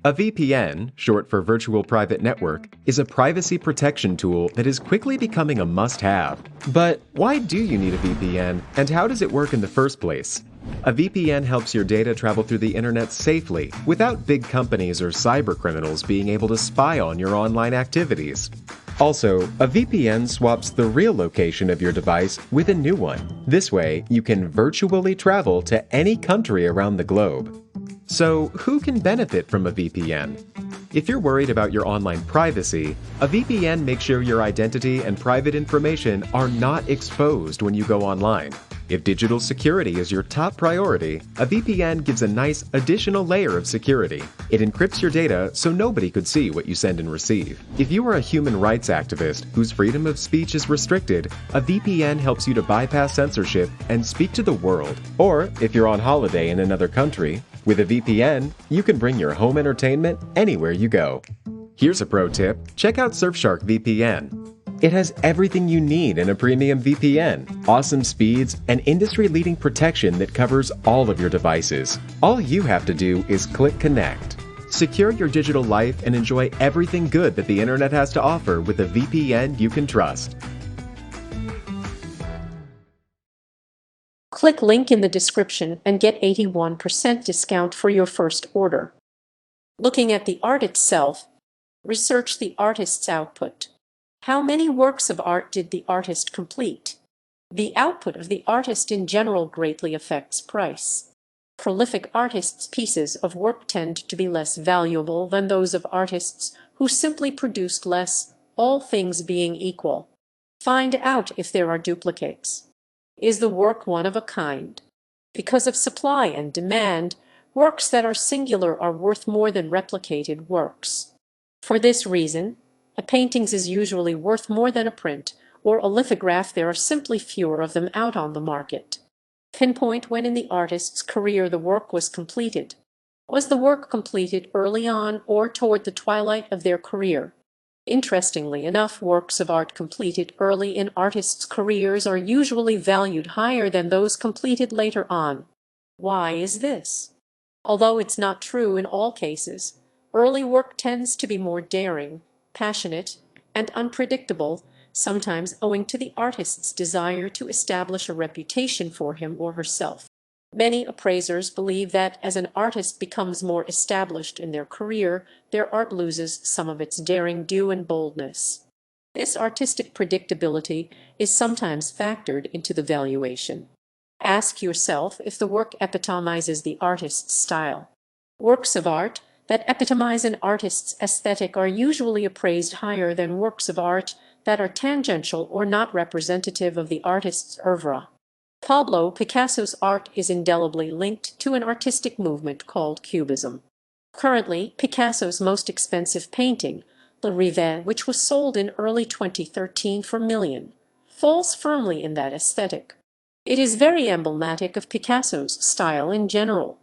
A VPN, short for Virtual Private Network, is a privacy protection tool that is quickly becoming a must-have. But why do you need a VPN, and how does it work in the first place? A VPN helps your data travel through the internet safely, without big companies or cybercriminals being able to spy on your online activities. Also, a VPN swaps the real location of your device with a new one. This way, you can virtually travel to any country around the globe. So, who can benefit from a VPN? If you're worried about your online privacy, a VPN makes sure your identity and private information are not exposed when you go online. If digital security is your top priority, a VPN gives a nice additional layer of security. It encrypts your data so nobody could see what you send and receive. If you are a human rights activist whose freedom of speech is restricted, a VPN helps you to bypass censorship and speak to the world. Or, if you're on holiday in another country, with a VPN, you can bring your home entertainment anywhere you go. Here's a pro tip: check out Surfshark VPN. It has everything you need in a premium VPN, awesome speeds, and industry-leading protection that covers all of your devices. All you have to do is click connect. Secure your digital life and enjoy everything good that the internet has to offer with a VPN you can trust. Click link in the description and get 81% discount for your first order. Looking at the art itself, research the artist's output. How many works of art did the artist complete? The output of the artist in general greatly affects price. Prolific artists' pieces of work tend to be less valuable than those of artists who simply produced less, all things being equal. Find out if there are duplicates. Is the work one of a kind? Because of supply and demand, works that are singular are worth more than replicated works. For this reason, a painting is usually worth more than a print, or a lithograph. There are simply fewer of them out on the market. Pinpoint when in the artist's career the work was completed. Was the work completed early on or toward the twilight of their career? Interestingly enough, works of art completed early in artists' careers are usually valued higher than those completed later on. Why is this? Although it's not true in all cases, early work tends to be more daring, passionate, and unpredictable, sometimes owing to the artist's desire to establish a reputation for him or herself. Many appraisers believe that as an artist becomes more established in their career, their art loses some of its daring do and boldness. This artistic predictability is sometimes factored into the valuation. Ask yourself if the work epitomizes the artist's style. Works of art that epitomize an artist's aesthetic are usually appraised higher than works of art that are tangential or not representative of the artist's oeuvre. Pablo Picasso's art is indelibly linked to an artistic movement called Cubism. Currently, Picasso's most expensive painting, Le Rêve, which was sold in early 2013 for million, falls firmly in that aesthetic. It is very emblematic of Picasso's style in general.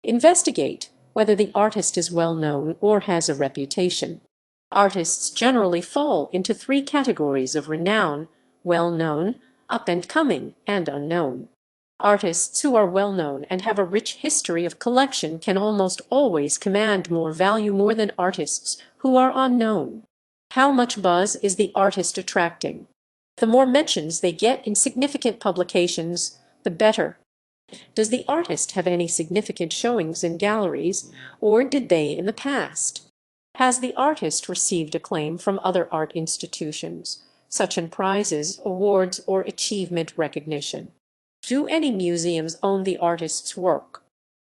Investigate whether the artist is well known or has a reputation. Artists generally fall into three categories of renown: well known, up and coming, and unknown. Artists who are well known and have a rich history of collection can almost always command more value more than artists who are unknown. How much buzz is the artist attracting? The more mentions they get in significant publications, the better. Does the artist have any significant showings in galleries, or did they in the past? Has the artist received acclaim from other art institutions, such as prizes, awards, or achievement recognition? Do any museums own the artist's work?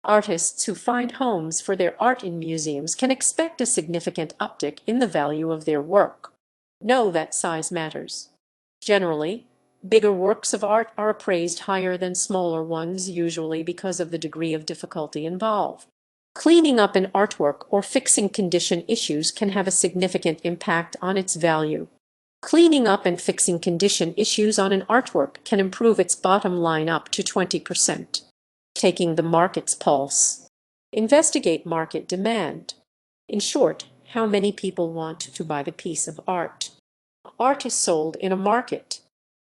Artists who find homes for their art in museums can expect a significant uptick in the value of their work. Know that size matters. Generally, bigger works of art are appraised higher than smaller ones, usually because of the degree of difficulty involved. Cleaning up an artwork or fixing condition issues can have a significant impact on its value. Cleaning up and fixing condition issues on an artwork can improve its bottom line up to 20%. Taking the market's pulse. Investigate market demand. In short, how many people want to buy the piece of art? Art is sold in a market.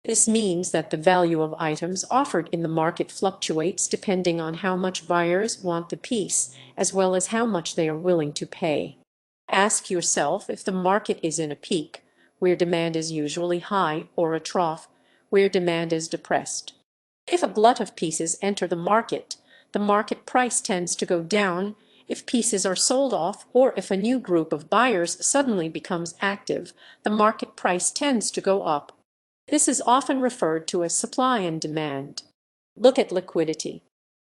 This means that the value of items offered in the market fluctuates depending on how much buyers want the piece, as well as how much they are willing to pay. Ask yourself if the market is in a peak, where demand is usually high, or a trough, where demand is depressed. If a glut of pieces enter the market price tends to go down. If pieces are sold off, or if a new group of buyers suddenly becomes active, the market price tends to go up. This is often referred to as supply and demand. Look at liquidity.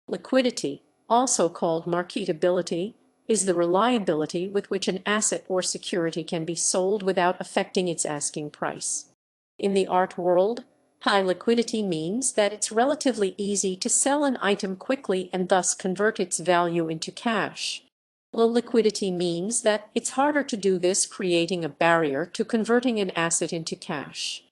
Liquidity, also called marketability, is the reliability with which an asset or security can be sold without affecting its asking price. In the art world, high liquidity means that it's relatively easy to sell an item quickly and thus convert its value into cash. Low liquidity means that it's harder to do this, creating a barrier to converting an asset into cash.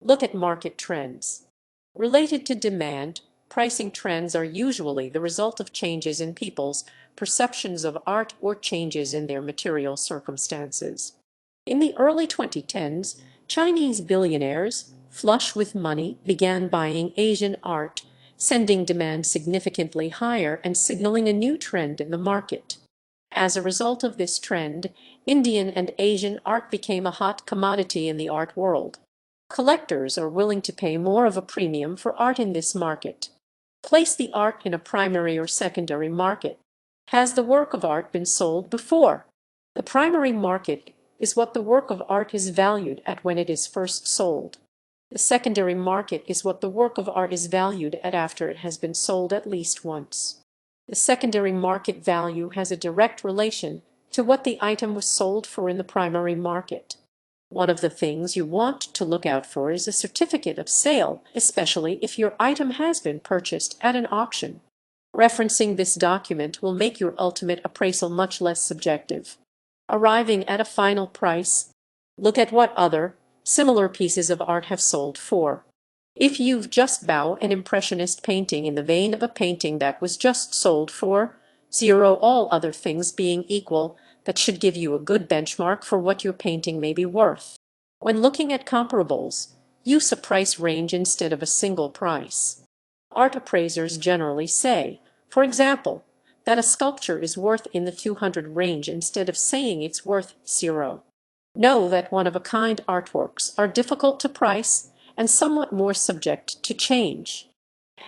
Look at market trends. Related to demand, pricing trends are usually the result of changes in people's perceptions of art or changes in their material circumstances. In the early 2010s, Chinese billionaires, flush with money, began buying Asian art, sending demand significantly higher and signaling a new trend in the market. As a result of this trend, Indian and Asian art became a hot commodity in the art world. Collectors are willing to pay more of a premium for art in this market. Place the art in a primary or secondary market. Has the work of art been sold before? The primary market is what the work of art is valued at when it is first sold. The secondary market is what the work of art is valued at after it has been sold at least once. The secondary market value has a direct relation to what the item was sold for in the primary market. One of the things you want to look out for is a certificate of sale, especially if your item has been purchased at an auction. Referencing this document will make your ultimate appraisal much less subjective. Arriving at a final price, look at what other, similar pieces of art have sold for. If you've just bought an impressionist painting in the vein of a painting that was just sold for zero, all other things being equal, that should give you a good benchmark for what your painting may be worth. When looking at comparables, use a price range instead of a single price. Art appraisers generally say, for example, that a sculpture is worth in the 200 range instead of saying it's worth zero. Know that one-of-a-kind artworks are difficult to price and somewhat more subject to change.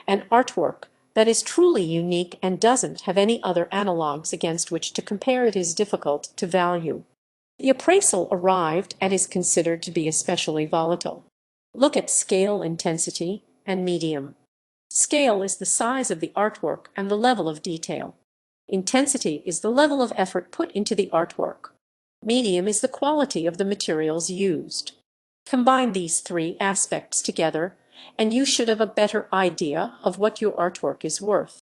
An artwork that is truly unique and doesn't have any other analogs against which to compare it is difficult to value. The appraisal arrived at is considered to be especially volatile. Look at scale, intensity, and medium. Scale is the size of the artwork and the level of detail. Intensity is the level of effort put into the artwork. Medium is the quality of the materials used. Combine these three aspects together, and you should have a better idea of what your artwork is worth.